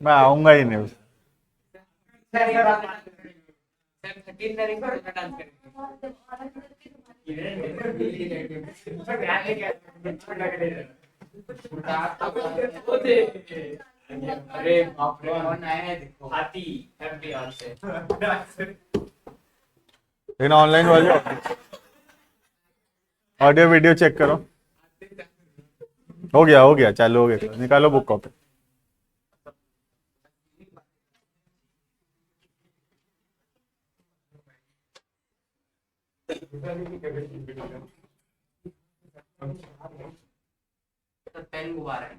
मैं आऊंगा ही नहीं। अरे बाप रे, कौन आया है देखो, हाथी हैप्पी से। लेकिन ऑनलाइन वाले ऑडियो वीडियो चेक करो। हो गया चालू हो गया, निकालो बुक कॉपी। पेन गुब्बारा है।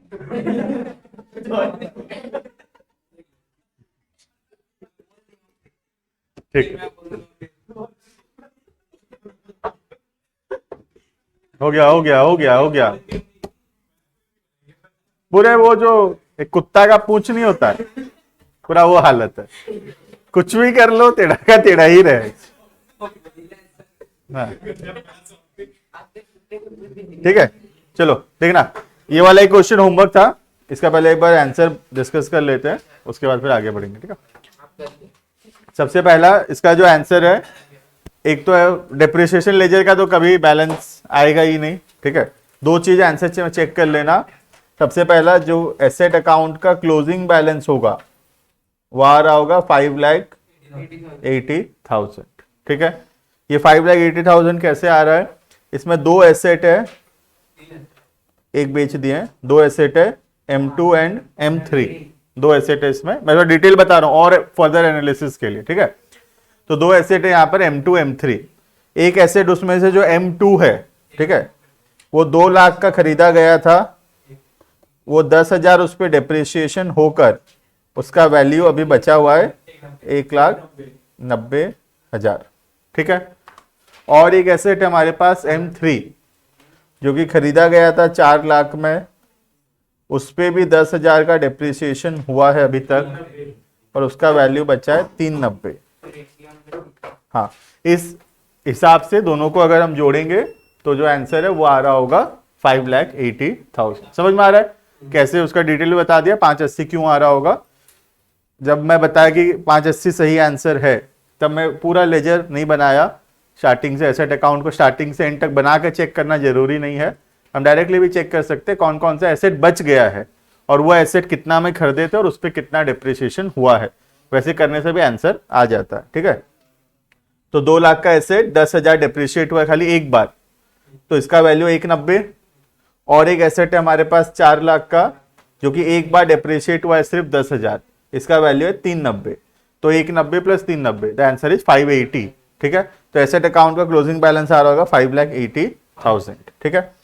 ठीक, हो गया। पूरे वो जो एक कुत्ता का पूंछ नहीं होता है, पूरा वो हालत है। कुछ भी कर लो टेढ़ा का टेढ़ा ही रहे। हाँ। ठीक है, चलो देखना, ये वाला एक क्वेश्चन होमवर्क था, इसका पहले एक बार आंसर डिस्कस कर लेते हैं, उसके बाद फिर आगे बढ़ेंगे। ठीक है, सबसे पहला इसका जो आंसर है, एक तो है डेप्रिसिएशन लेजर का तो कभी बैलेंस आएगा ही नहीं। ठीक है, दो चीज आंसर चेक कर लेना। सबसे पहला जो एसेट अकाउंट का क्लोजिंग बैलेंस होगा वो आ रहा होगा 5,80,000। ठीक है, ये 5,80,000 कैसे आ रहा है? इसमें दो एसेट है, एक बेच दिए हैं, दो एसेट है M2 एंड M3, दो एसेट है इसमें। मैं तो डिटेल बता रहा हूं और फर्दर एनालिसिस के लिए। ठीक है, तो दो एसेट है यहाँ पर M2 M3। एक एसेट उसमें से जो M2 है, ठीक है, वो 2 लाख का खरीदा गया था, वो 10,000 उस पर डेप्रिसिएशन होकर उसका वैल्यू अभी बचा हुआ है 1,90,000। ठीक है, और एक एसेट हमारे पास M3 जो कि खरीदा गया था 4 लाख में, उस पे भी 10,000 का डेप्रिसिएशन हुआ है अभी तक, और उसका वैल्यू बचा है 390। हाँ, इस हिसाब से दोनों को अगर हम जोड़ेंगे तो जो आंसर है वो आ रहा होगा 5,80,000। समझ में आ रहा है कैसे? उसका डिटेल बता दिया। 580 क्यों आ रहा होगा? जब मैं बताया कि 580 सही आंसर है, तब मैं पूरा लेजर नहीं बनाया स्टार्टिंग से। एसेट अकाउंट को स्टार्टिंग से एंड तक बना के चेक करना जरूरी नहीं है, हम डायरेक्टली भी चेक कर सकते हैं कौन कौन सा एसेट बच गया है और वो एसेट कितना में खरीदे थे और उस पर कितना डिप्रिसिएशन हुआ है। वैसे करने से भी आंसर आ जाता है। ठीक है, तो 2 लाख का एसेट 10,000 डिप्रिशिएट हुआ है खाली एक बार, तो इसका वैल्यू 190। और एक एसेट है हमारे पास 4 लाख का जो कि एक बार डिप्रिशिएट हुआ है सिर्फ 10,000, इसका वैल्यू है 390। तो 190 प्लस 390, द आंसर इज 580। ठीक है, तो एसेट अकाउंट का क्लोजिंग बैलेंस आ रहा होगा 5,80,000। ठीक है,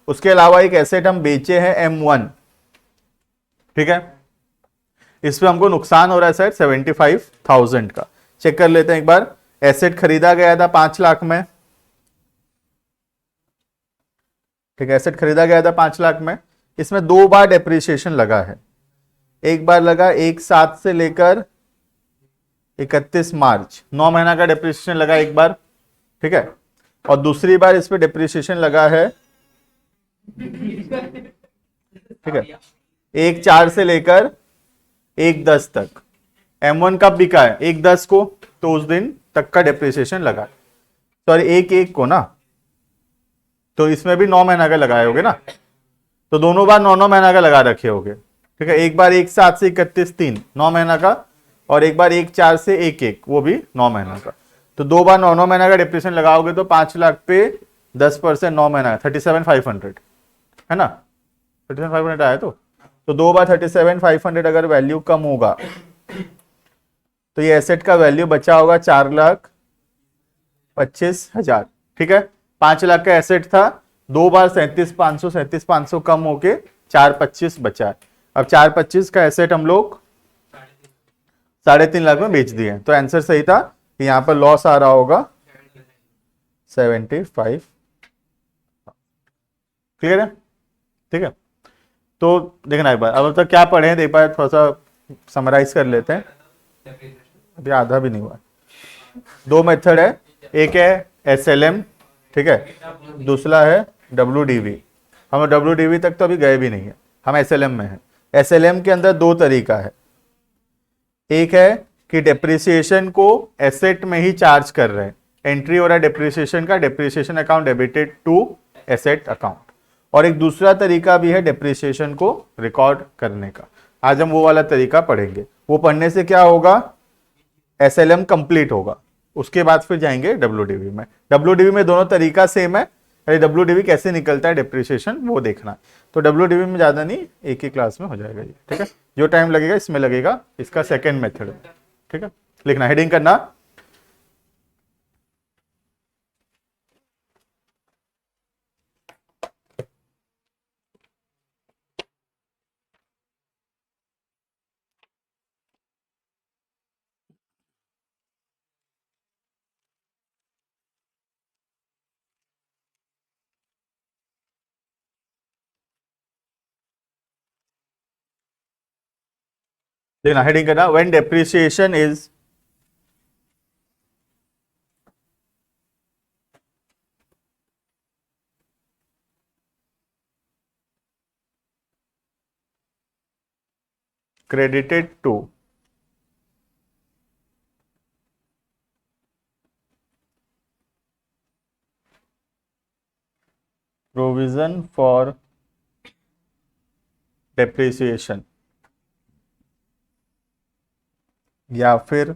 उसके अलावा एक एसेट हम बेचे हैं M1। ठीक है, इसमें हमको नुकसान हो रहा है शायद 75,000 का। चेक कर लेते हैं एक बार। एसेट खरीदा गया था 5 लाख में। ठीक है, एसेट खरीदा गया था 5 लाख में, इसमें 2 बार डेप्रिसिएशन लगा है। एक बार लगा 1/7 से लेकर 31 मार्च, 9 महीना का डेप्रिसिएशन लगा एक बार। ठीक है, और दूसरी बार इस पे डेप्रिसिएशन लगा है, ठीक है, 1/4 से लेकर 1/10 तक। M1 कब बिका है? 1/10 को, तो उस दिन तक का डेप्रिसिएशन लगा। सॉरी, 1/1 को ना, तो इसमें भी 9 महीना का लगाए होगे ना, तो दोनों बार 9 महीना का लगा रखे होगे। ठीक है, एक बार 1/7 से 31 3 9 महीना का, और एक बार 1/4 से 1/1 वो भी 9 महीना का। तो 2 बार 9 महीना का डिप्रेशन लगाओगे तो 5 लाख पे 10% 9 महीना 37,500 है ना, 37,500 आया। तो 2 बार 37,500 अगर वैल्यू कम होगा तो ये एसेट का वैल्यू बचा होगा 4,25,000। ठीक है, 5 लाख का एसेट था, 2 बार 37,500 कम होके 4,25,000 बचा है। अब 4,25,000 का एसेट हम लोग 3.5 लाख में बेच दिए, तो आंसर सही था कि यहाँ पर लॉस आ रहा होगा 75। क्लियर है? ठीक है, तो देखना एक बार अब तक क्या पढ़े हैं, एक बार थोड़ा सा समराइज कर लेते हैं। अभी आधा भी नहीं हुआ। दो मेथड है, एक है SLM, ठीक है, दूसरा है WDV। हम WDV तक तो अभी गए भी नहीं है, हम SLM में हैं। SLM के अंदर दो तरीका है, एक है कि डेप्रिसिएशन को एसेट में ही चार्ज कर रहे हैं, एंट्री हो रहा है डेप्रिसिएशन का, depreciation account debited to asset account, और एक दूसरा तरीका भी है डेप्रिसिएशन को रिकॉर्ड करने का। आज हम वो वाला तरीका पढ़ेंगे। वो पढ़ने से क्या होगा, SLM कंप्लीट होगा, उसके बाद फिर जाएंगे WDV में। WDV में दोनों तरीका सेम है, अरे WDV कैसे निकलता है डेप्रिसिएशन वो देखना है। तो WDV में ज्यादा नहीं, एक ही क्लास में हो जाएगा ये, ठीक है। जो टाइम लगेगा इसमें लगेगा, इसका सेकेंड मेथड है, ठीक है। लिखना, हेडिंग करना, लिखना, हेडिंग करना, when depreciation is credited to provision for depreciation या फिर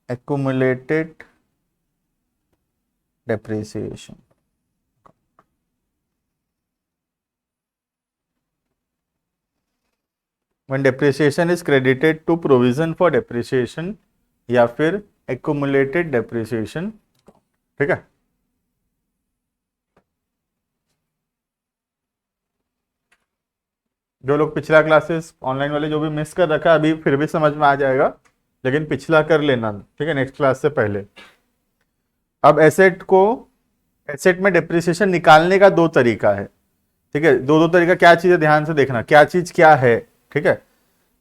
accumulated depreciation, when depreciation is credited to provision for depreciation या फिर accumulated depreciation, ठीक है। जो लोग पिछला क्लासेस ऑनलाइन वाले जो भी मिस कर रखा है अभी फिर भी समझ में आ जाएगा, लेकिन पिछला कर लेना, ठीक है, नेक्स्ट क्लास से पहले। अब एसेट में डेप्रिसिएशन निकालने का दो तरीका है, ठीक है। दो तरीका क्या चीज है, ध्यान से देखना, क्या चीज क्या है, ठीक है।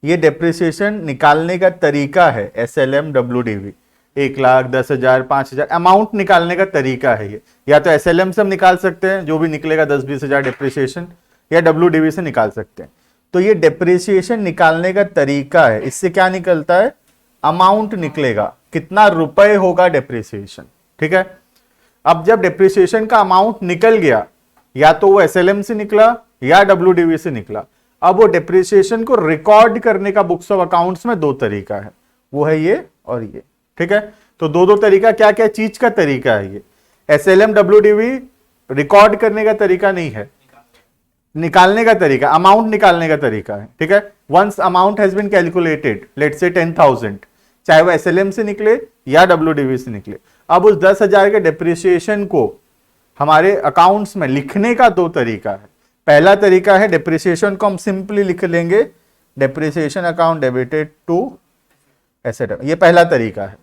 ये डेप्रिसिएशन निकालने का तरीका है, SLM WDV, 1 लाख, 10,000, 5,000 अमाउंट निकालने का तरीका है ये। या तो SLM से हम निकाल सकते हैं, जो भी निकलेगा 10-20 हजार डेप्रिसिएशन, या WDV से निकाल सकते हैं। तो ये डेप्रिसिएशन निकालने का तरीका है, इससे क्या निकलता है, अमाउंट निकलेगा, कितना रुपए होगा डेप्रिसिएशन, ठीक है। अब जब डेप्रिसिएशन का अमाउंट निकल गया, या तो वो SLM से निकला या WDV से निकला, अब वो डेप्रिसिएशन को रिकॉर्ड करने का बुक्स ऑफ अकाउंट्स में दो तरीका है, वो है ये और ये, ठीक है। तो दो तरीका, क्या क्या चीज का तरीका है ये, SLM WDV रिकॉर्ड करने का तरीका नहीं है, निकालने का तरीका, अमाउंट निकालने का तरीका है, ठीक है। Once amount has been calculated, let's say 10,000, चाहे वो SLM से निकले या WDV से निकले, अब उस 10,000 के डेप्रिसिएशन को हमारे अकाउंट्स में लिखने का दो तरीका है। पहला तरीका है, डेप्रिसिएशन को हम सिंपली लिख लेंगे depreciation account debited to asset, ये पहला तरीका है।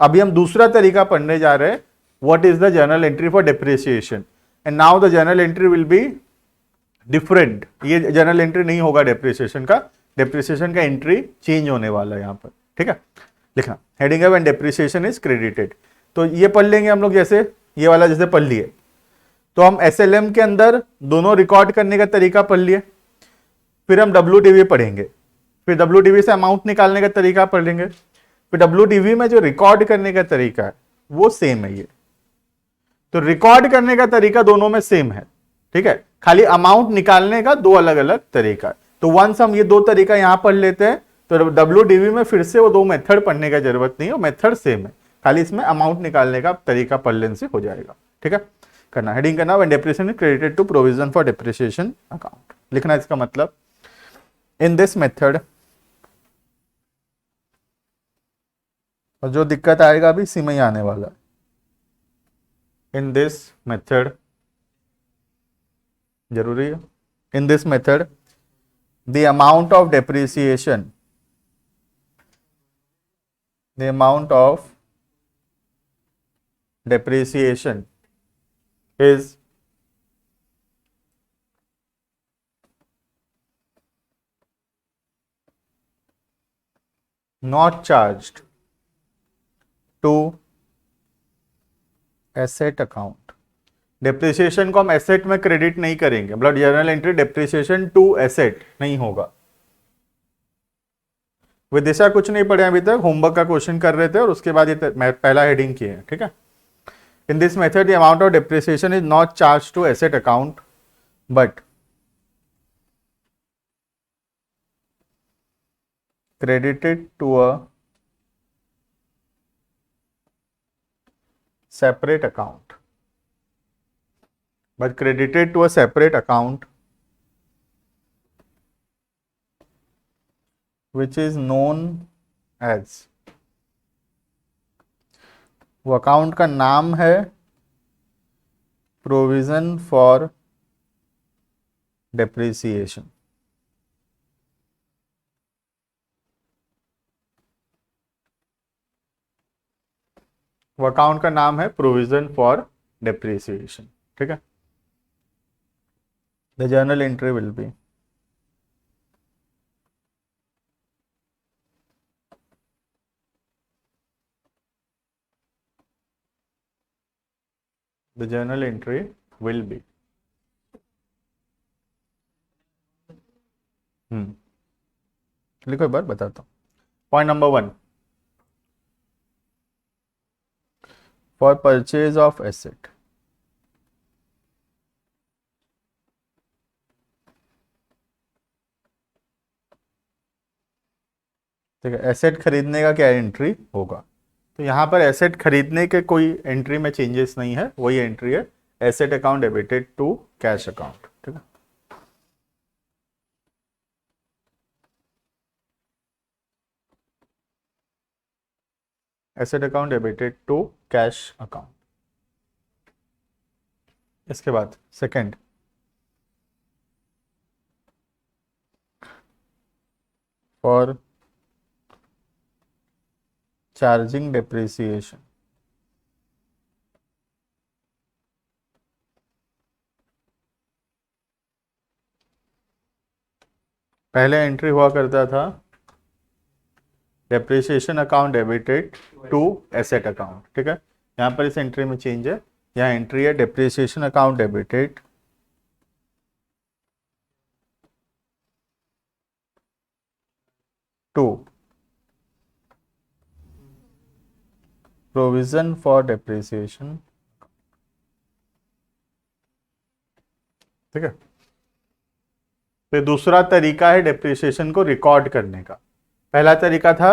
अभी हम दूसरा तरीका पढ़ने जा रहे हैं, what is the journal entry for depreciation, and now the journal entry will be different. ये जर्नल एंट्री नहीं होगा डेप्रिसिएशन का, डेप्रिसिएशन का एंट्री चेंज होने वाला है यहाँ पर, ठीक है। लिखना, हेडिंग है व्हेन डेप्रिसिएशन इज क्रेडिटेड। तो ये पढ़ लेंगे हम लोग, जैसे ये वाला जैसे पढ़ लिए, तो हम SLM के अंदर दोनों रिकॉर्ड करने का तरीका पढ़ लिए, फिर हम WDV पढ़ेंगे, फिर WDV से अमाउंट निकालने का तरीका पढ़ लेंगे, फिर WDV में जो रिकॉर्ड करने का तरीका है वो सेम है ये। तो रिकॉर्ड करने का तरीका दोनों में सेम है, ठीक है, खाली अमाउंट निकालने का दो अलग अलग तरीका है। तो वंस हम ये दो तरीका यहां पढ़ लेते हैं, तो WDV में फिर से वो दो मेथड पढ़ने का जरूरत नहीं है, वो मेथड सेम है, खाली इसमें अमाउंट निकालने का तरीका पढ़ लेने से हो जाएगा, ठीक है। करना, हेडिंग करना, when depreciation is credited to provision for depreciation account, लिखना इसका मतलब, इन दिस मेथड, और जो दिक्कत आएगा अभी इसी में ही आने वाला है, इन दिस मेथड, जरूरी है, in this method the amount of depreciation, the amount of depreciation is not charged to asset account. Depreciation को हम एसेट में क्रेडिट नहीं करेंगे, मतलब journal entry depreciation to asset नहीं होगा। विदिशा कुछ नहीं पढ़े अभी तक, होमवर्क का क्वेश्चन कर रहे थे और उसके बाद ये पहला हेडिंग किए हैं, ठीक है। In this method the amount of depreciation is not charge to asset account but credited to a separate account, but credited to a separate account which is known as, वो अकाउंट का नाम है provision for depreciation. वो account का नाम है provision for depreciation, ठीक है। The journal entry will be the journal entry will be लिखो एक बार बताता हूं। Point number 1, for purchase of asset, ठीक है। एसेट खरीदने का क्या एंट्री होगा, तो यहां पर एसेट खरीदने के कोई एंट्री में चेंजेस नहीं है, वही एंट्री है asset account debited to cash account, ठीक है। Asset account debited to cash account. इसके बाद सेकंड, फॉर चार्जिंग डेप्रिसिएशन, पहले एंट्री हुआ करता था depreciation account debited to asset account, ठीक है। यहां पर इस एंट्री में चेंज है, यहां एंट्री है depreciation account debited to provision for depreciation, ठीक है। तो दूसरा तरीका है डेप्रिसिएशन को रिकॉर्ड करने का। पहला तरीका था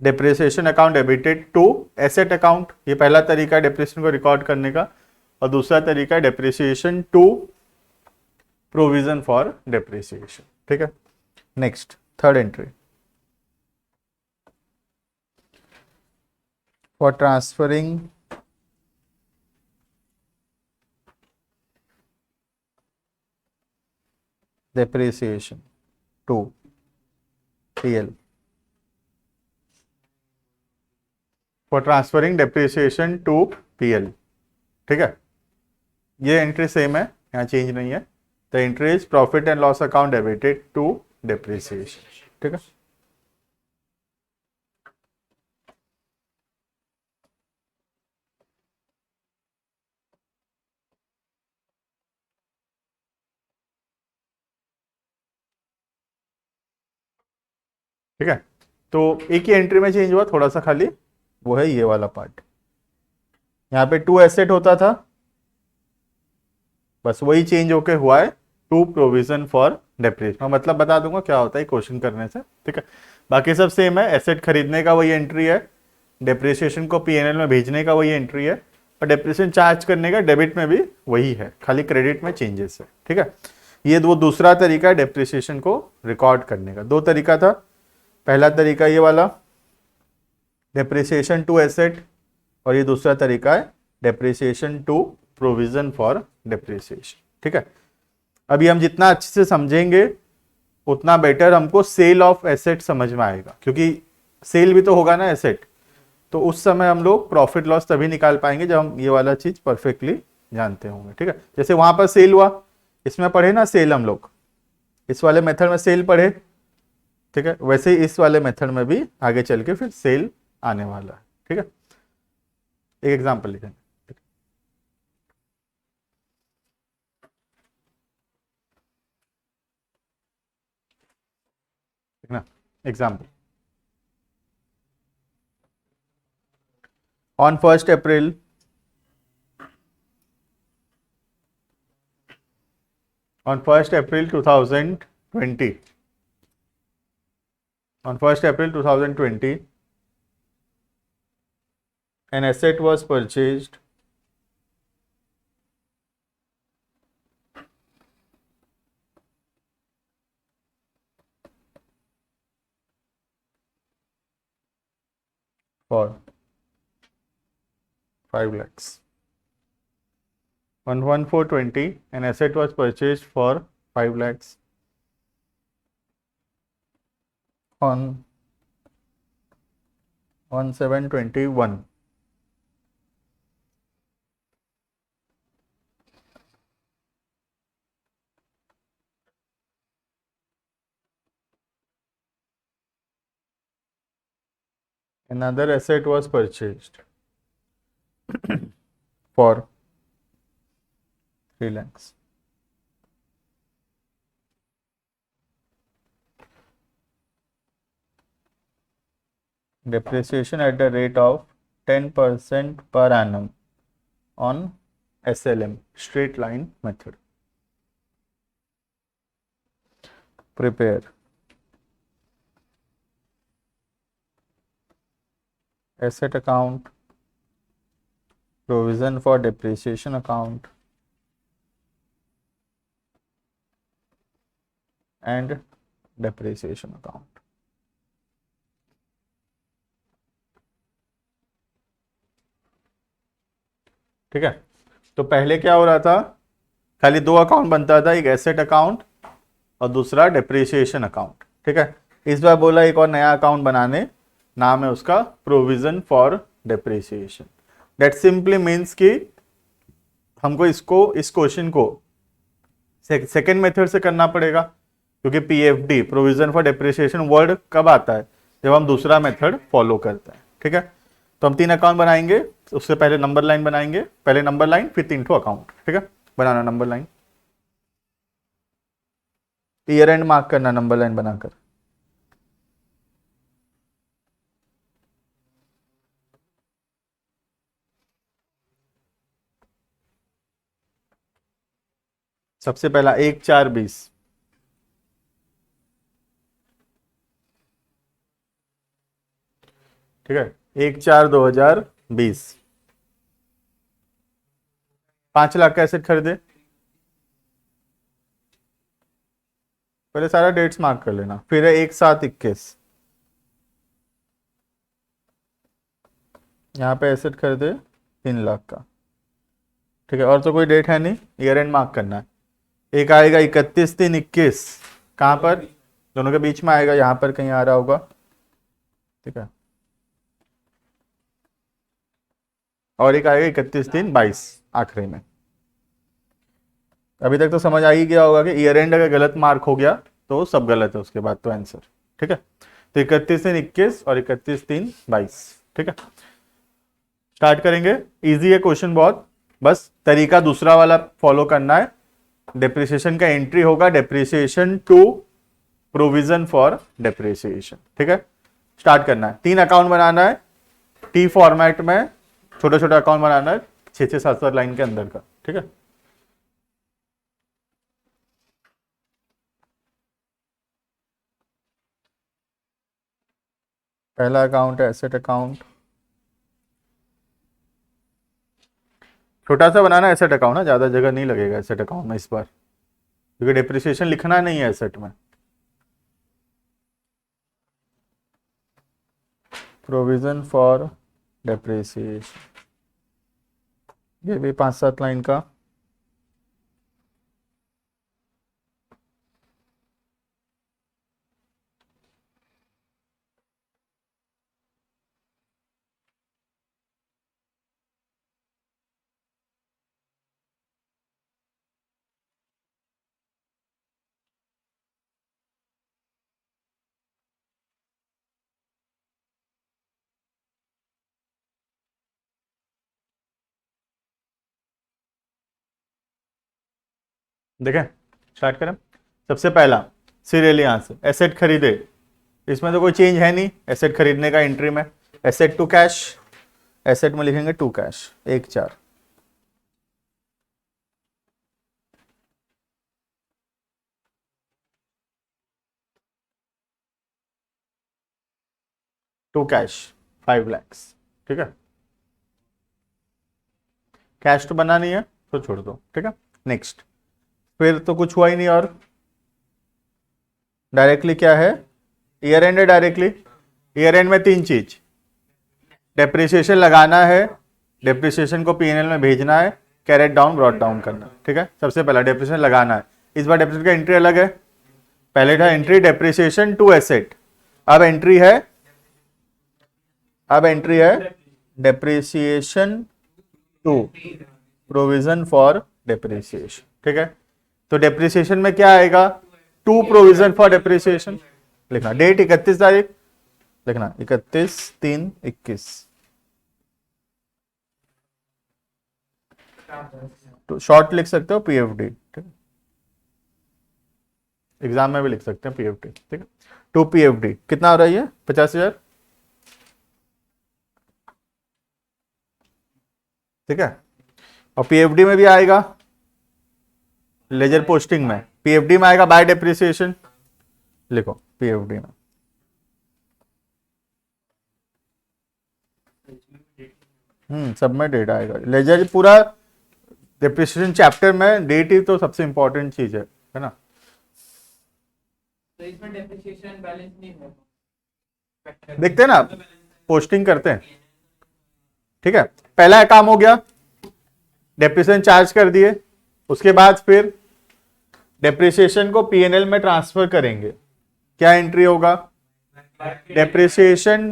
depreciation account debited to asset account, ये पहला तरीका है डेप्रिसिएशन को रिकॉर्ड करने का, और दूसरा तरीका है depreciation to provision for depreciation, ठीक है। Next third entry, for transferring depreciation to PL, for transferring depreciation to PL, ठीक है। ये एंट्री सेम है, यहाँ चेंज नहीं है। The entry is profit and loss account debited to depreciation, ठीक है। ठीक है, तो एक ही एंट्री में चेंज हुआ थोड़ा सा खाली, वो है ये वाला पार्ट। यहाँ पे टू एसेट होता था, बस वही चेंज होके हुआ है टू प्रोविजन फॉर डेप्रिसिएशन। मतलब बता दूंगा क्या होता है क्वेश्चन करने से, ठीक है। बाकी सब सेम है, एसेट खरीदने का वही एंट्री है, डेप्रिसिएशन को पीएनएल में भेजने का वही एंट्री है, और डेप्रिसिएशन चार्ज करने का डेबिट में भी वही है, खाली क्रेडिट में चेंजेस है, ठीक है। ये वो दूसरा तरीका है डेप्रिसिएशन को रिकॉर्ड करने का। दो तरीका था, पहला तरीका ये वाला डेप्रिसिएशन टू एसेट, और ये दूसरा तरीका है depreciation to provision for depreciation, ठीक है। अभी हम जितना अच्छे से समझेंगे उतना बेटर हमको सेल ऑफ एसेट समझ में आएगा, क्योंकि सेल भी तो होगा ना एसेट, तो उस समय हम लोग प्रॉफिट लॉस तभी निकाल पाएंगे जब हम ये वाला चीज परफेक्टली जानते होंगे, ठीक है। जैसे वहां पर सेल हुआ, इसमें पढ़े ना सेल, हम लोग इस वाले मेथड में सेल पढ़े, ठीक है, वैसे ही इस वाले मेथड में भी आगे चल के फिर सेल आने वाला है। ठीक है, एक एग्जांपल लिखेंगे। ठीक ना, example, on 1st April on 1st April 2020, on 1st April 2020, an asset was purchased for 5 lakhs. On 1/4/20, an asset was purchased for 5 lakhs. On 1/7/21, another asset was purchased for 3 lakhs. Depreciation at the rate of 10% per annum on SLM, straight line method. Prepare asset account, provision for depreciation account, and depreciation account. ठीक है, तो पहले क्या हो रहा था, खाली दो अकाउंट बनता था, एक एसेट अकाउंट और दूसरा डेप्रिसिएशन अकाउंट। ठीक है, इस बार बोला एक और नया अकाउंट बनाने, नाम है उसका provision for depreciation. That simply means कि हमको इसको, इस क्वेश्चन को सेकेंड मेथड से करना पड़ेगा, क्योंकि PFD, provision for depreciation, word कब आता है, जब हम दूसरा मेथड फॉलो करते हैं। ठीक है, तो हम 3 अकाउंट बनाएंगे, उससे पहले नंबर लाइन बनाएंगे, पहले नंबर लाइन फिर 3 अकाउंट। ठीक है, बनाना number line, year end mark करना नंबर लाइन बनाकर। सबसे पहला 1/4/20, ठीक है, 1/4/2020, 5 लाख का एसेट खरीदे। पहले सारा डेट्स मार्क कर लेना, फिर है 1/7/21, यहाँ पे एसेट खरीदे 3 लाख का। ठीक है, और तो कोई डेट है नहीं, ईयर एंड मार्क करना है। एक आएगा 31/3/21, कहाँ पर, दोनों के बीच में आएगा, यहाँ पर कहीं आ रहा होगा। ठीक है, और एक आएगा 31/3/22 आखिरी में। अभी तक तो समझ आ ही गया होगा कि ईयर एंड अगर गलत मार्क हो गया तो सब गलत है, उसके बाद तो आंसर। ठीक है, तो 31/3/21 और 31/3/22। ठीक है, स्टार्ट करेंगे। इजी है क्वेश्चन बहुत, बस तरीका दूसरा वाला फॉलो करना है। डेप्रिसिएशन का एंट्री होगा depreciation to provision for depreciation. ठीक है, स्टार्ट करना है। 3 अकाउंट बनाना है, टी फॉर्मेट में छोटा छोटा अकाउंट बनाना है, 6-7 लाइन के अंदर का। ठीक है, पहला अकाउंट है एसेट अकाउंट, छोटा सा बनाना है एसेट अकाउंट, ज्यादा जगह नहीं लगेगा एसेट अकाउंट में इस बार, क्योंकि डेप्रिसिएशन लिखना नहीं है एसेट में। प्रोविजन फॉर डेप्रिसिएशन, ये भी 5-7 लाइन का। देखें, स्टार्ट करें। सबसे पहला सीरियल यहां से एसेट खरीदे, इसमें तो कोई चेंज है नहीं, एसेट खरीदने का एंट्री में एसेट टू कैश, एसेट में लिखेंगे to cash 1/4। To cash 5 lakhs, ठीक है। कैश तो बना नहीं है तो छोड़ दो, ठीक है। नेक्स्ट, फिर तो कुछ हुआ ही नहीं, और डायरेक्टली क्या है, ईयर एंड है डायरेक्टली। ईयर एंड में 3 चीज, डेप्रिसिएशन लगाना है, डेप्रिसिएशन को पीएनएल में भेजना है, कैरेट डाउन ब्रॉट डाउन करना, ठीक है। सबसे पहला डेप्रिसिएशन लगाना है। इस बार डेप्रिसिएशन का एंट्री अलग है, पहले था एंट्री डेप्रिसिएशन टू एसेट, अब एंट्री है depreciation to provision for depreciation, ठीक है। तो डेप्रिसिएशन में क्या आएगा, टू प्रोविजन फॉर डेप्रिसिएशन लिखना, डेट 31 तारीख लिखना, 31/3/21। तो शॉर्ट लिख सकते हो पीएफडी, ठीक है। एग्जाम में भी लिख सकते हैं पीएफडी, ठीक है। टू पीएफडी कितना हो रहा है ये, 50,000, ठीक है। और पीएफडी में भी आएगा, लेजर पोस्टिंग में पीएफडी में आएगा बाय डेप्रिसिएशन, लिखो पीएफडी में। सब में डेट आएगा, लेजर पूरा डेप्रिसिएशन चैप्टर में डेट ही तो सबसे इंपॉर्टेंट चीज है ना। तो इसमें डेप्रिसिएशन बैलेंस नहीं होगा, देखते हैं ना, पोस्टिंग करते हैं, ठीक है। पहला काम हो गया, डेप्रिसिएशन चार्ज कर दिए, उसके बाद फिर डेप्रिसिएशन को पीएनएल में ट्रांसफर करेंगे। क्या एंट्री होगा, डेप्रिसिएशन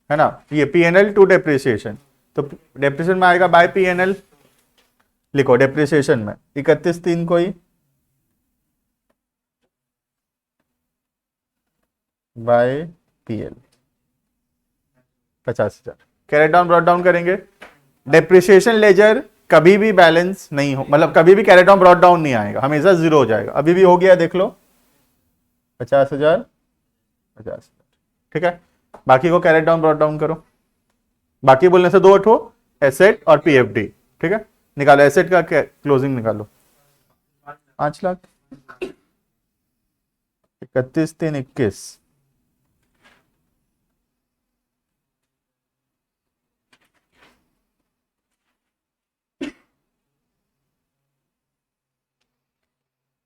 है ना, ये पीएनएल टू डेप्रिसिएशन, तो डेप्रिसिएशन में आएगा बाय पीएनएल, लिखो डेप्रिसिएशन में 31/3 को ही by PL 50,000, carried down brought down करेंगे। डेप्रिसिएशन लेजर कभी भी बैलेंस नहीं हो, मतलब कभी भी कैरेट डाउन ब्रॉट डाउन नहीं आएगा, हमेशा 0 हो जाएगा। अभी भी हो गया, देख लो 50,000 50,000, ठीक है। बाकी को कैरेट डाउन ब्रॉट डाउन करो, बाकी बोलने से 2 उठो, एसेट और पीएफडी, ठीक है। निकालो एसेट का क्लोजिंग निकालो, 5 lakh, 31/3/21,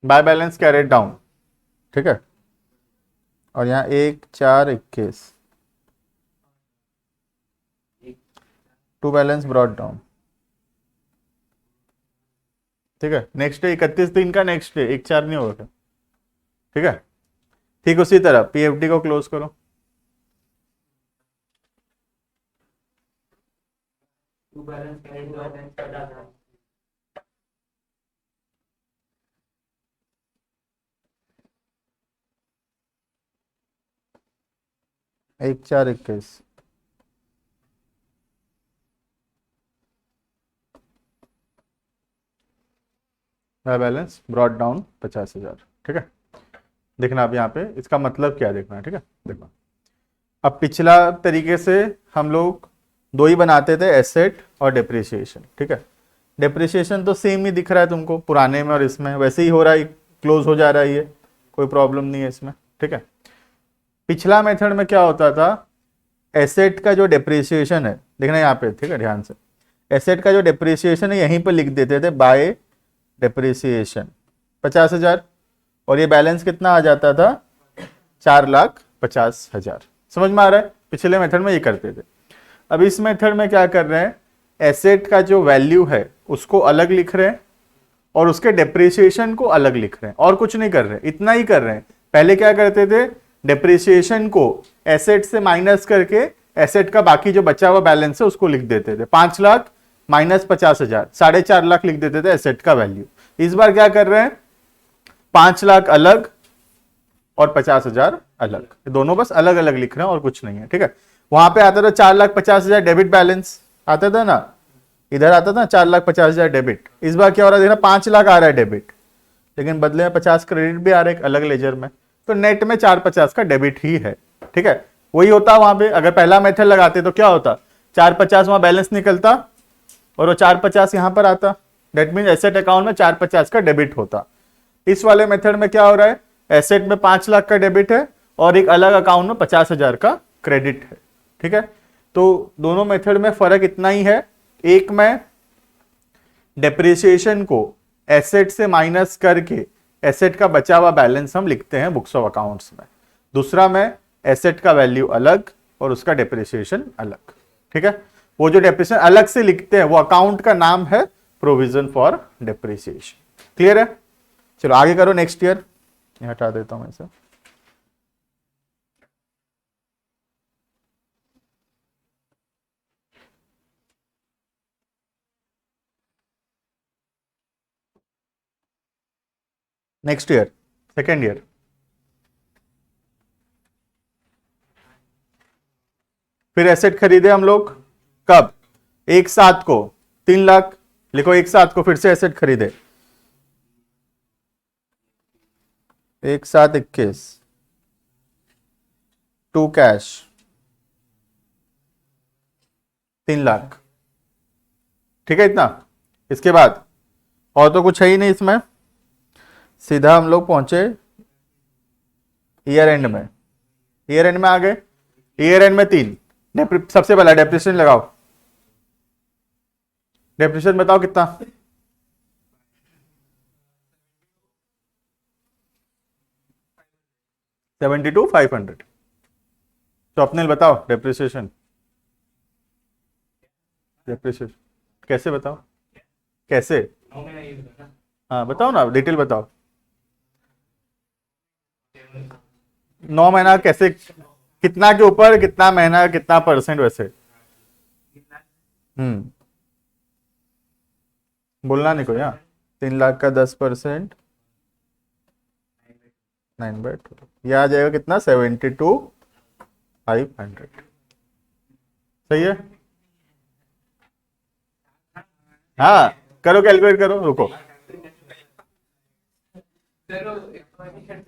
by balance carried down, ठीक है। और यहाँ 1/4/21, टू बैलेंस ब्रॉट डाउन, ठीक है। नेक्स्ट डे 31/3 का नेक्स्ट डे 1/4 नहीं होगा, ठीक है। ठीक उसी तरह पीएफडी को क्लोज करो, टू बैलेंस कैरेट डाउन करना, 1/4/21, बैलेंस ब्रॉट डाउन 50,000, ठीक है। देखना अब यहाँ पे इसका मतलब क्या देखना है, ठीक है। देखो अब पिछला तरीके से हम लोग 2 ही बनाते थे, एसेट और डेप्रिसिएशन, ठीक है। डेप्रिसिएशन तो सेम ही दिख रहा है तुमको पुराने में और इसमें, वैसे ही हो रहा है, क्लोज हो जा रहा है, ये कोई प्रॉब्लम नहीं है इसमें, ठीक है। पिछला मेथड में क्या होता था, एसेट का जो डेप्रिसिएशन है, देखना यहाँ पे, ठीक है, ध्यान से, एसेट का जो डेप्रिसिएशन है यहीं पर लिख देते थे बाय डेप्रिसिएशन 50,000, और ये बैलेंस कितना आ जाता था, 4,50,000। समझ में आ रहा है, पिछले मेथड में ये करते थे। अब इस मेथड में क्या कर रहे हैं, एसेट का जो वैल्यू है उसको अलग लिख रहे हैं और उसके डेप्रिसिएशन को अलग लिख रहे हैं, और कुछ नहीं कर रहे, इतना ही कर रहे हैं। पहले क्या करते थे, डेप्रिसिएशन को एसेट से माइनस करके एसेट का बाकी जो बचा हुआ बैलेंस है उसको लिख देते थे, 5 लाख माइनस 50,000, 4.5 लाख लिख देते थे एसेट का वैल्यू। इस बार क्या कर रहे हैं, 5 लाख अलग और 50,000 अलग, दोनों बस अलग अलग लिख रहे हैं और कुछ नहीं है, ठीक है। वहां पे आता था 4,50,000 डेबिट बैलेंस आता था ना, इधर आता था 4,50,000 डेबिट। इस बार क्या हो रहा है, देखना 5 लाख आ रहा है डेबिट, लेकिन बदले में 50 क्रेडिट भी आ रहा है एक अलग लेजर में, तो नेट में 450 का डेबिट ही है। ठीक है, वही होता वहां पे, अगर पहला मेथड लगाते तो क्या होता, 450 वहां बैलेंस निकलता और वो 450 यहां पर आता, दैट मीन एसेट अकाउंट में 450 का डेबिट होता। इस वाले मेथड में क्या हो रहा है, एसेट में 5 लाख का डेबिट है और एक अलग अकाउंट में 50,000 का क्रेडिट है। ठीक है, तो दोनों मेथड में फर्क इतना ही है, एक में डेप्रिसिएशन को एसेट से माइनस करके एसेट का बचा हुआ बैलेंस हम लिखते हैं बुक्स ऑफ अकाउंट्स में, दूसरा में एसेट का वैल्यू अलग और उसका डेप्रिसिएशन अलग। ठीक है, वो जो डेप्रिसिएशन अलग से लिखते हैं वो अकाउंट का नाम है प्रोविजन फॉर डेप्रिसिएशन। क्लियर है, चलो आगे करो, नेक्स्ट ईयर हटा देता हूं इसे। नेक्स्ट ईयर, सेकेंड ईयर, फिर एसेट खरीदे हम लोग कब, एक साथ को 3 लाख, लिखो एक साथ को फिर से एसेट खरीदे, एक साथ 21, टू कैश 3 लाख। ठीक है इतना, इसके बाद और तो कुछ है ही नहीं इसमें, सीधा हम लोग पहुंचे ईयर एंड में। ईयर एंड में आ गए, ईयर एंड में 3, सबसे पहला डेप्रिसिएशन लगाओ, डेप्रिसिएशन बताओ कितना, 72,500। स्वप्निल बताओ डेप्रिसिएशन, डेप्रिसिएशन कैसे बताओ, कैसे, हाँ बताओ ना, डिटेल बताओ, 9 महीना कैसे, कितना के ऊपर कितना महीना कितना परसेंट वैसे, बोलना नहीं कोई, हाँ 3 लाख का 10%, 9/2, यह आ जाएगा कितना, 72,500। सही है, हाँ करो कैलकुलेट करो, रुको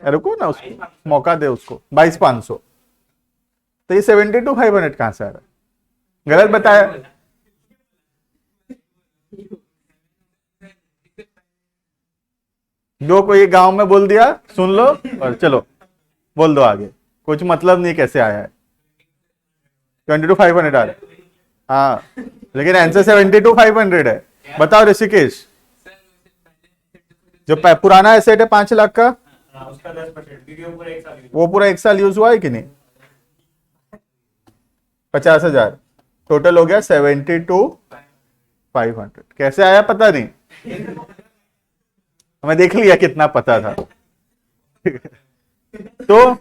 रुको ना, उसको मौका दे उसको, 22,500, तो ये 72,500 कहां से आ रहा है, गलत बताया, जो कोई गांव में बोल दिया सुन लो और चलो बोल दो आगे, कुछ मतलब नहीं कैसे आया है, 22,500 आ रहा है, हाँ लेकिन आंसर 72,500 है। बताओ ऋषिकेश, जो पुराना एसेट है 5 लाख का, उसका 10%, वो पूरा एक साल यूज हुआ है कि नहीं, 50,000, टोटल हो गया 72,500। कैसे आया पता नहीं, हमें देख लिया कितना पता था। तो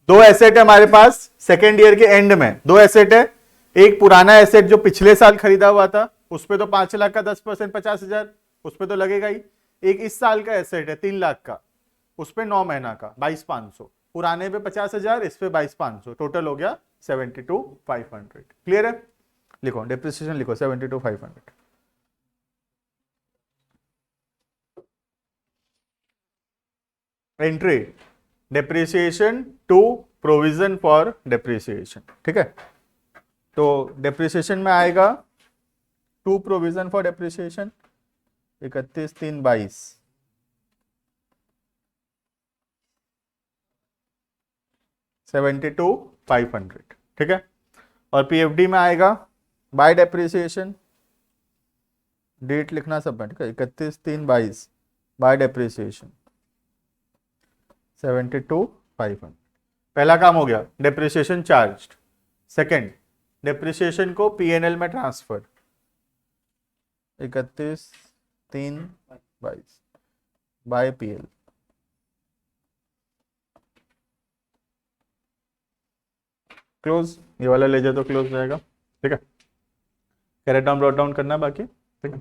दो एसेट है हमारे पास सेकेंड ईयर के एंड में, दो एसेट है, एक पुराना एसेट जो पिछले साल खरीदा हुआ था उस पे तो 5 लाख का 10%, 50,000 उस पे तो लगेगा ही, एक इस साल का एसेट है 3 लाख का, उस पे 9 महीना का 22,500, पुराने पे 50,000, इस पे 22,500, टोटल हो गया 72,500। क्लियर है, लिखो डेप्रिसिएशन लिखो 72,500। Entry depreciation to provision for depreciation. ठीक है, तो डेप्रिसिएशन में आएगा टू प्रोविजन फॉर डेप्रिसिएशन 31/3/22, 72,500। ठीक है, और पीएफडी में आएगा बाय डेप्रिसिएशन, डेट लिखना सब में, ठीक है, 31/3/22 बाय डेप्रिसिएशन 72,500। पहला काम हो गया, डेप्रिसिएशन चार्ज। सेकंड, डेप्रिसिएशन को पीएनएल में ट्रांसफर 31/3/22 बाय पीएल। क्लोज, ये वाला लेजर तो क्लोज रहेगा। ठीक है, कैरेट डाउन ब्रॉट डाउन करना है बाकी। ठीक है,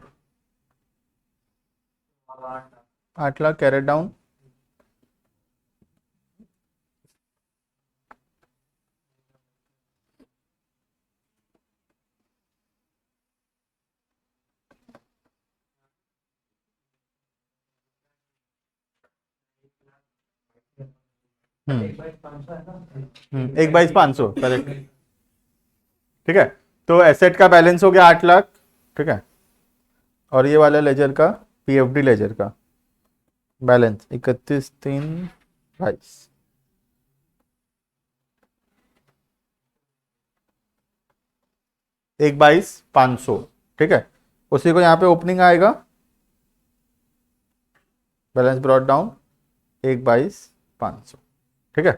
8 लाख कैरेट डाउन, 1/500 करेक्ट। ठीक है, तो एसेट का बैलेंस हो गया 8 लाख। ठीक है, और ये वाला लेजर का, पीएफडी लेजर का बैलेंस 31/3/22। 1/500। ठीक है, उसी को यहाँ पे ओपनिंग आएगा, बैलेंस ब्रॉट डाउन 1/500। ठीक है,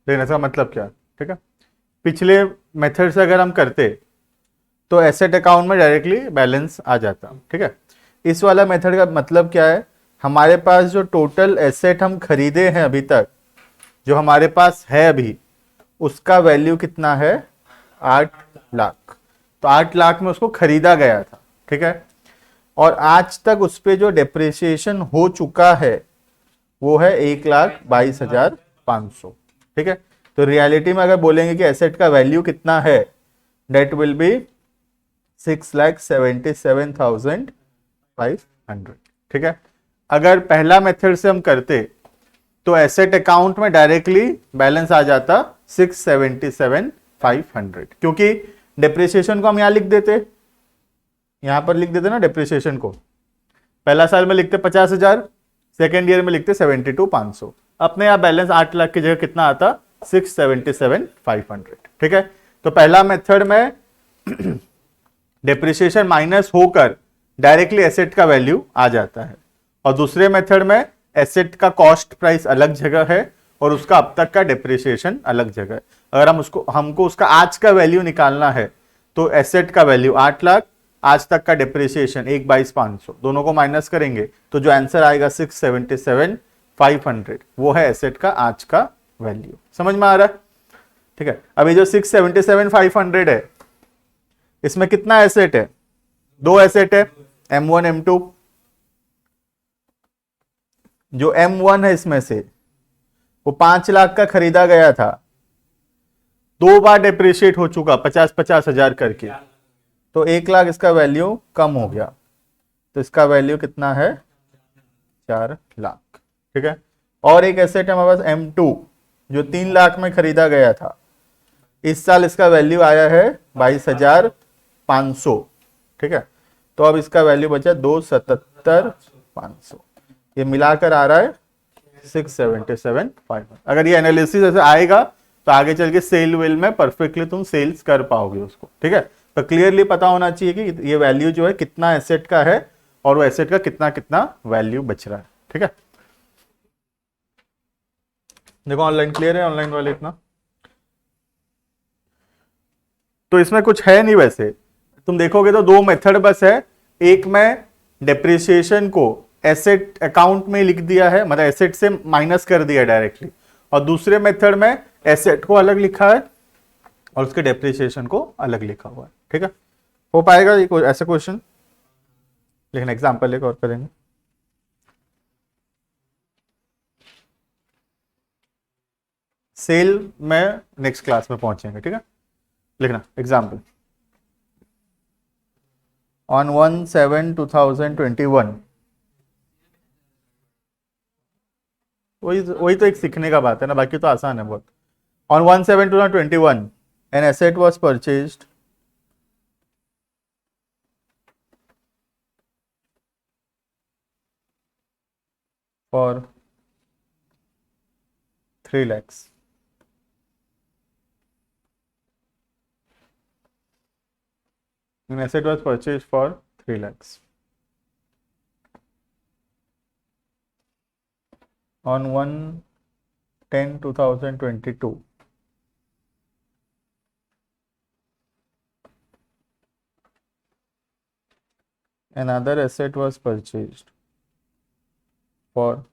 लेकिन इसका मतलब क्या है? ठीक है, पिछले मेथड से अगर हम करते तो एसेट अकाउंट में डायरेक्टली बैलेंस आ जाता। ठीक है, इस वाला मेथड का मतलब क्या है, हमारे पास जो टोटल एसेट हम खरीदे हैं अभी तक, जो हमारे पास है अभी, उसका वैल्यू कितना है? 8 लाख। तो 8 लाख में उसको खरीदा गया था। ठीक है, और आज तक उस पर जो डेप्रिसिएशन हो चुका है वो है 1,22,500। ठीक है, तो रियलिटी में अगर बोलेंगे कि एसेट का वैल्यू कितना है, डेट विल बी 6,77,500। ठीक है, अगर पहला मेथड से हम करते तो एसेट अकाउंट में डायरेक्टली बैलेंस आ जाता 6,77,500, क्योंकि डेप्रिसिएशन को हम यहां लिख देते, यहां पर लिख देते ना डेप्रिसिएशन को। पहला साल में लिखते 50,000, सेकेंड ईयर में लिखते 72,500। अपने आप बैलेंस 8 लाख की जगह कितना आता? 6,77,500। ठीक है, तो पहला मेथड में डेप्रिसिएशन माइनस होकर डायरेक्टली एसेट का वैल्यू आ जाता है, और दूसरे मेथड में एसेट का कॉस्ट प्राइस अलग जगह है और उसका अब तक का डेप्रिसिएशन अलग जगह है। अगर हमको उसका आज का वैल्यू निकालना है तो एसेट का वैल्यू 8 लाख, आज तक का डेप्रिसिएशन 1/500, दोनों को माइनस करेंगे तो जो आंसर आएगा 6,77,500, वो है एसेट का आज का वैल्यू। समझ में आ रहा है? ठीक है, अभी जो 6,77,500 है, इसमें कितना एसेट है? 2 एसेट है, M1 M2। जो M1 है इसमें से वो 5 लाख का खरीदा गया था, 2 बार डेप्रिशिएट हो चुका 50-50 हजार करके, तो 1 लाख इसका वैल्यू कम हो गया, तो इसका वैल्यू कितना है? 4 लाख। ठीक है, और एक एसेट है हमारे पास M2 जो 3 लाख में खरीदा गया था, इस साल इसका वैल्यू आया है 22,500। ठीक है, तो अब इसका वैल्यू बचा 2,77,500, ये मिलाकर आ रहा है 6,77,500। अगर ये एनालिसिस ऐसे आएगा तो आगे चल के सेल वेल में परफेक्टली तुम सेल्स कर पाओगे उसको। ठीक है, तो क्लियरली पता होना चाहिए कि ये वैल्यू जो है कितना एसेट का है और वो एसेट का कितना कितना वैल्यू बच रहा है। ठीक है, देखो ऑनलाइन क्लियर है, ऑनलाइन वाले इतना तो इसमें कुछ है नहीं। वैसे तुम देखोगे तो 2 मेथड बस है, एक में डेप्रिसिएशन को एसेट अकाउंट में लिख दिया है, मतलब एसेट से माइनस कर दिया डायरेक्टली, और दूसरे मेथड में एसेट को अलग लिखा है और उसके डेप्रिसिएशन को अलग लिखा हुआ है। ठीक है, हो पाएगा ये ऐसा क्वेश्चन, लेकिन एग्जांपल एक और करेंगे। सेल में नेक्स्ट क्लास में पहुंचेंगे। ठीक है, लिखना एग्जांपल ऑन 1/7/2021। वही तो एक सीखने का बात है ना, बाकी तो आसान है बहुत। On 1/7/2021 an asset was purchased for 3 lakhs। An asset was purchased for 3 lakhs. On 1/10/2022, another asset was purchased for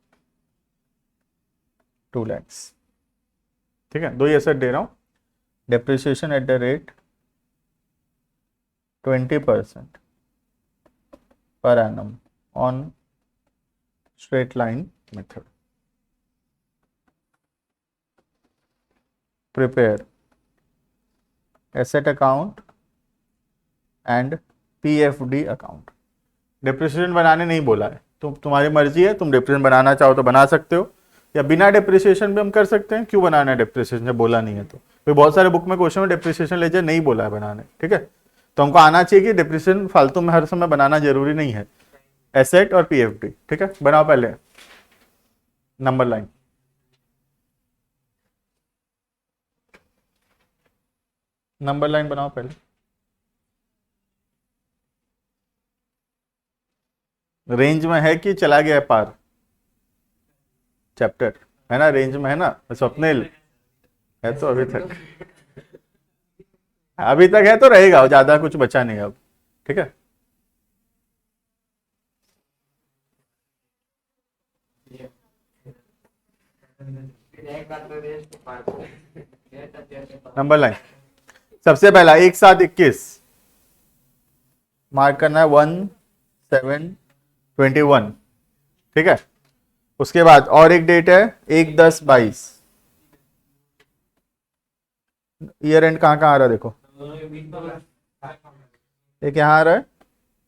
2 lakhs। ठीक है, 2 ही एसेट दे रहा हूं, depreciation at the rate 20% per annum on straight line method। Prepare asset account and PFD account। Depreciation बनाने नहीं बोला है, तुम्हारी मर्जी है, तुम डिप्रेशन बनाना चाहो तो बना सकते हो, या बिना डिप्रिसिएशन भी हम कर सकते हैं। क्यों बनाना है डिप्रिसिएशन जब बोला नहीं है तो? फिर बहुत सारे बुक में क्वेश्चन में डिप्रिसिएशन लेजर नहीं बोला है बनाने, ठीक है। तो हमको आना चाहिए कि डिप्रिसिएशन फालतू में हर समय बनाना जरूरी नहीं है। एसेट और पीएफडी, ठीक है। बनाओ पहले नंबर लाइन। नंबर लाइन बनाओ पहले। रेंज में है कि चला गया है पार? चैप्टर है ना, रेंज में है ना स्वप्निल? है तो अभी तक, अभी तक है तो रहेगा, ज्यादा कुछ बचा नहीं अब, ठीक है। एक बार तो रेस्ट पार नंबर लाइन सबसे पहला 1/7/21 मार्क करना है 1/7/21, ठीक है। उसके बाद और एक डेट है 1/10/22। ईयर एंड कहाँ कहाँ आ रहा है देखो, एक यहाँ आ रहा है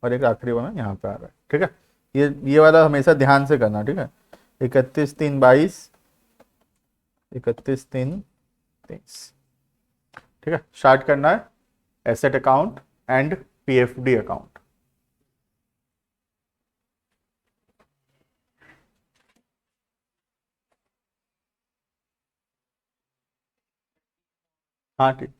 और एक आखिरी वाला यहाँ पे आ रहा है, ठीक है। ये वाला हमेशा ध्यान से करना, ठीक है। 31/3/22, 31/3/23, ठीक है। स्टार्ट करना है asset account and PFD account. हाँ ठीक।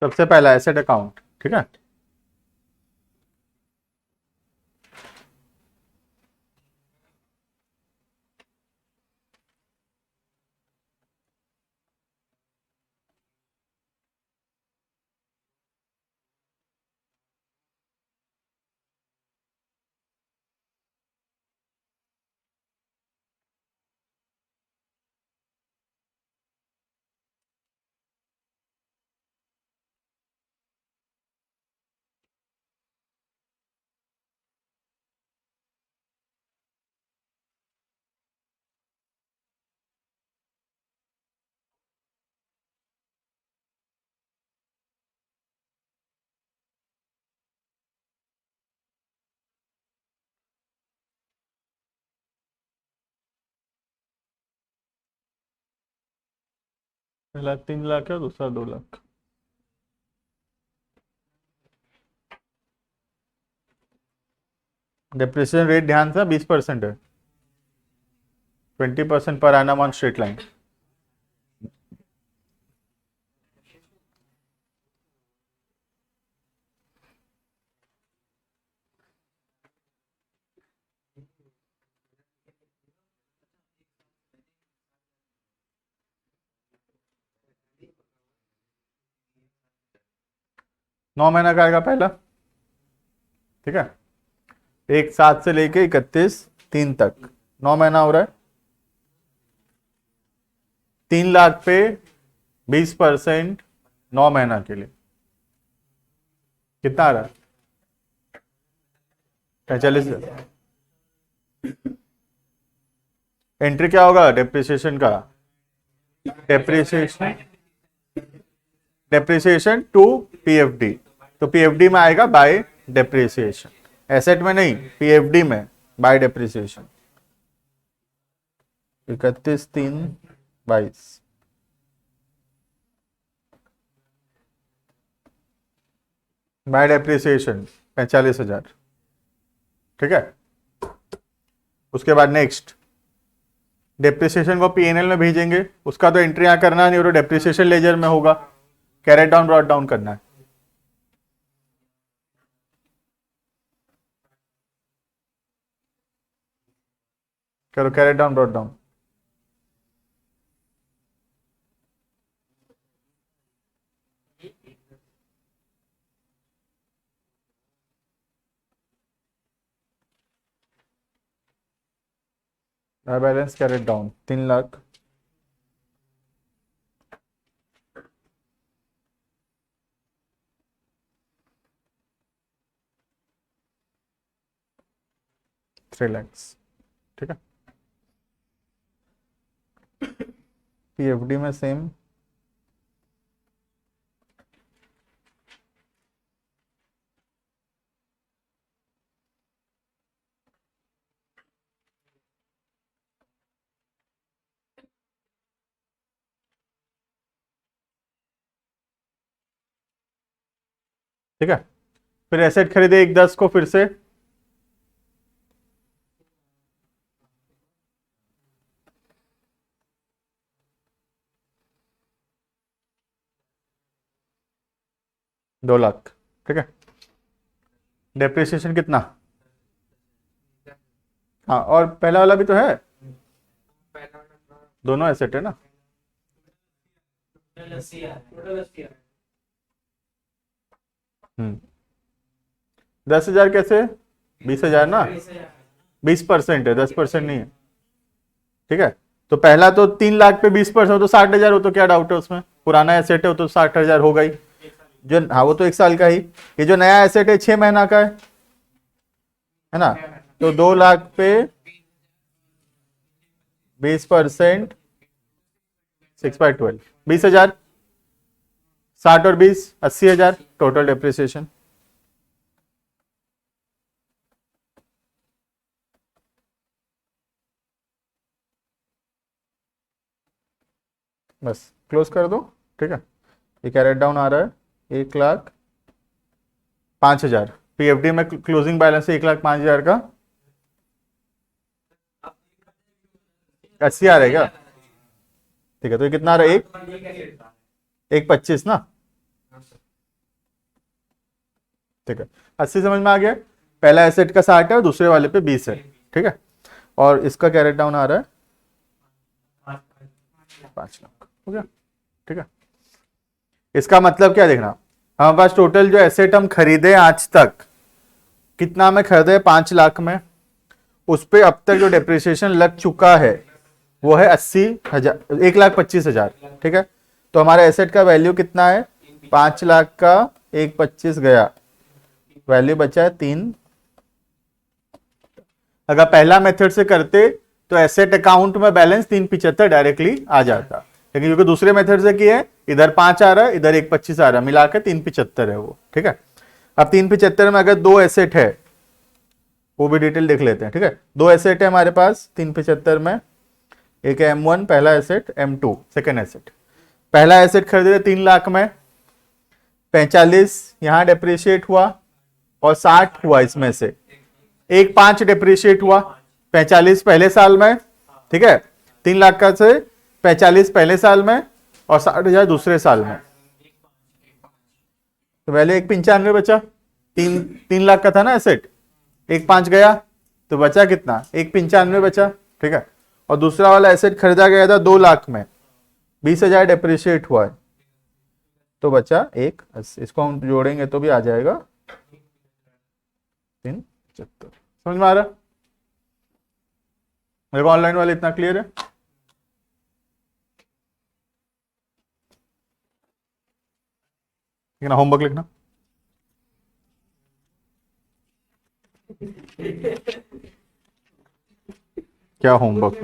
सबसे पहला एसेट अकाउंट, ठीक है। पहला 3 लाख है, दूसरा 2 लाख। डिप्रेशन रेट ध्यान से 20% है, 20% पर एनम ऑन स्ट्रेट लाइन। नौ महीना का आएगा पहला, ठीक है। 1/7 से लेके 31/3 तक 9 महीना हो रहा है। 3 लाख पे 20% 9 महीना के लिए कितना आ रहा है? 45। एंट्री क्या होगा डेप्रिसिएशन का? Depreciation, depreciation to PFD. तो पीएफडी में आएगा बाय डेप्रिसिएशन, एसेट में नहीं, पीएफडी में बाय डेप्रिसिएशन। 31/3/22 बाय डेप्रिसिएशन 45,000, ठीक है। उसके बाद नेक्स्ट डेप्रिसिएशन को पीएनएल में भेजेंगे, उसका तो एंट्री यहां करना नहीं, और डेप्रिसिएशन लेजर में होगा, कैरेट डाउन ब्रॉट डाउन करना है। करो carat down brought down. Balance carried down 3 lakh. $3 lakh, ठीक है। पीएफडी में सेम, ठीक है। फिर एसेट खरीदे 1,10 को फिर से, $2 लाख, ठीक है। डेप्रिसिएशन कितना? हाँ, और पहला वाला भी तो है, दोनों एसेट है ना। हम्म 10,000 कैसे? 20,000 ना, 20% है, 10% नहीं है, ठीक है। तो पहला तो 3 लाख पे 20% तो 60,000 हो, तो क्या डाउट है उसमें? पुराना एसेट है वो तो 60,000 होगा ही। जो हाँ वो तो 1 साल का ही, ये जो नया एसेट है 6 महीना का है ना। तो 2 लाख पे 20%, 6/12, 20,000, 60 और 20, 80,000 टोटल डेप्रिसिएशन। बस क्लोज कर दो, ठीक है। ये कैरेट डाउन आ रहा है 1,05,000। पीएफडी में क्लोजिंग बैलेंस है 1,05,000 का, 80 आ रहेगा, ठीक है। तो ये कितना आ रहा है? 1,25 ना, ठीक है। 80 समझ में आ गया। पहला एसेट का 60 है और दूसरे वाले पे 20 है, ठीक है। और इसका कैरेट डाउन आ रहा है 5 लाख, हो गया, ठीक है। इसका मतलब क्या देखना, हमारे पास टोटल जो एसेट हम खरीदे आज तक, कितना में खरीदे? 5 लाख में। उस पे अब तक जो डेप्रिसिएशन लग चुका है वो है 80,000, 1,25,000, ठीक है। तो हमारे एसेट का वैल्यू कितना है? 5 लाख का 1,25 गया, वैल्यू बचा है 3। अगर पहला मेथड से करते तो एसेट अकाउंट में बैलेंस 3,75 डायरेक्टली आ जाता, लेकिन क्योंकि दूसरे मेथड से किए, इधर 5 आ रहा है, इधर 1,25 आ रहा है, मिलाकर 3,75 है वो, ठीक है। अब 3,75 में अगर दो एसेट है, वो भी डिटेल देख लेते हैं, ठीक है। दो एसेट है हमारे पास 3,75 में, एक है M1 पहला एसेट, M2 सेकेंड एसेट। पहला एसेट खरीदे 3 लाख में, 45 यहां डेप्रिशिएट हुआ और 60 हुआ, इसमें से 1,5 डेप्रिशिएट हुआ, 45 पहले साल में, ठीक है। 3 लाख का से 45 पहले साल में और 60,000 दूसरे साल में, तो पहले 1,95 बचा। 3 लाख का था ना एसेट, 1,5 गया तो बचा कितना? 1,95 बचा, ठीक है। और दूसरा वाला एसेट खरीदा गया था 2 लाख में, 20,000 डेप्रिशिएट हुआ है, तो बचा 1,80। इसको हम जोड़ेंगे तो भी आ जाएगा 3,75। समझ में आ रहा? मेरे को ऑनलाइन वाले इतना क्लियर है? ठीक है ना, होमवर्क लिखना। क्या होमवर्क?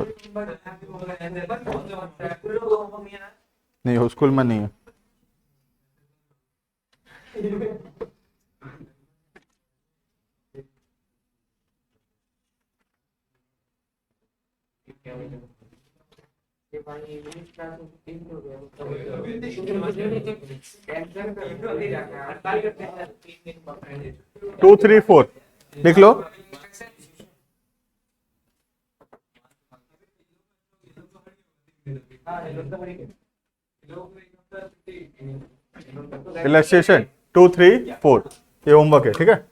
नहीं, हो स्कूल में नहीं है। टू थ्री फोर लिख लो। इलस्ट्रेशन 2, 3, 4 ये होमवर्क है, ठीक है।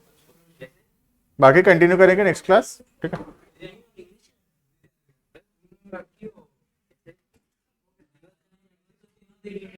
बाकी कंटिन्यू करेंगे नेक्स्ट क्लास, ठीक है।